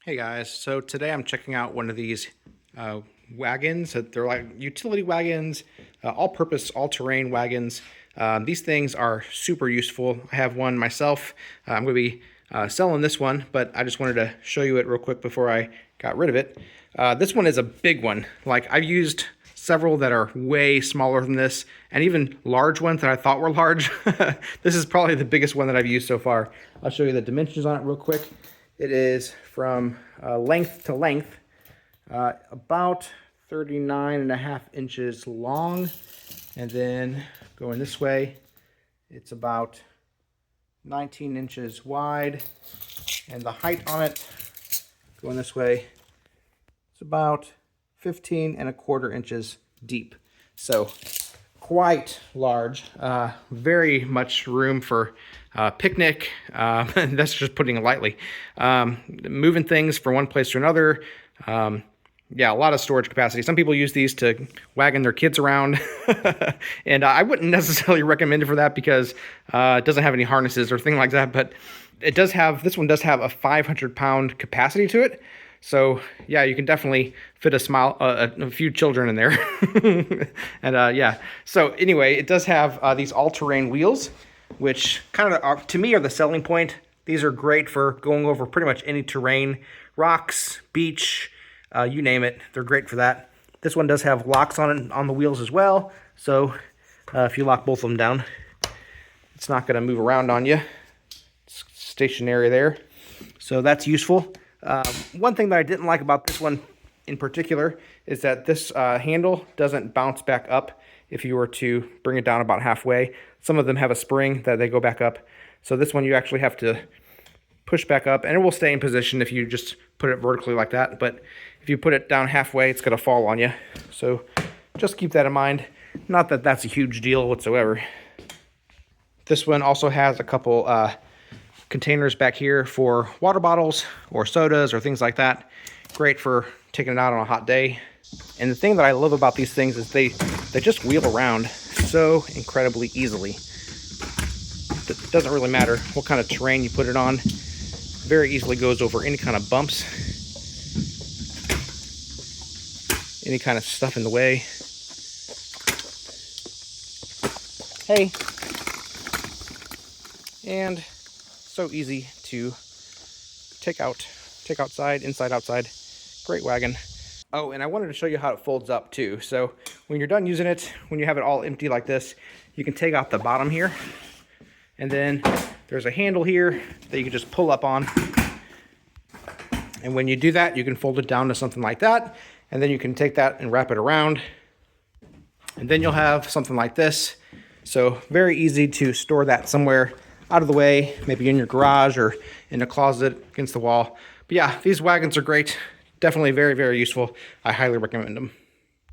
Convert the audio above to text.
Hey guys, so today I'm checking out one of these wagons. They're like utility wagons, all-purpose, all-terrain wagons. These things are super useful. I have one myself. I'm going to be selling this one, but I just wanted to show you it real quick before I got rid of it. This one is a big one. Like, I've used several that are way smaller than this, and even large ones that I thought were large. This is probably the biggest one that I've used so far. I'll show you the dimensions on it real quick. It is from length to length, about 39.5 inches long, and then going this way, it's about 19 inches wide, and the height on it, going this way, it's about 15.25 inches deep. So quite large, very much room for picnic. That's just putting it lightly. Moving things from one place to another. Yeah, a lot of storage capacity. Some people use these to wagon their kids around, and I wouldn't necessarily recommend it for that because it doesn't have any harnesses or thing like that. But it does have, this one does have a 500-pound capacity to it. So yeah, you can definitely fit a few children in there. And yeah, so anyway, it does have these all-terrain wheels, which kind of are, to me, are the selling point. These are great for going over pretty much any terrain, rocks, beach, you name it. They're great for that. This one does have locks on it, on the wheels as well. So if you lock both of them down, it's not going to move around on you. It's stationary there. So that's useful. One thing that I didn't like about this one in particular is that this handle doesn't bounce back up if you were to bring it down about halfway. Some of them have a spring that they go back up. So this one you actually have to push back up, and it will stay in position if you just put it vertically like that. But if you put it down halfway, it's going to fall on you. So just keep that in mind. Not that that's a huge deal whatsoever. This one also has a couple containers back here for water bottles or sodas or things like that. Great for taking it out on a hot day. And the thing that I love about these things is they just wheel around so incredibly easily. It doesn't really matter what kind of terrain you put it on. Very easily goes over any kind of bumps, any kind of stuff in the way. Hey. And so easy to take outside, inside, outside. Great wagon. Oh, and I wanted to show you how it folds up too. So when you're done using it, when you have it all empty like this, you can take out the bottom here, and then there's a handle here that you can just pull up on. And when you do that, you can fold it down to something like that, and then you can take that and wrap it around, and then you'll have something like this. So very easy to store that somewhere out of the way, maybe in your garage or in a closet against the wall. But yeah, these wagons are great. Definitely very, very useful. I highly recommend them.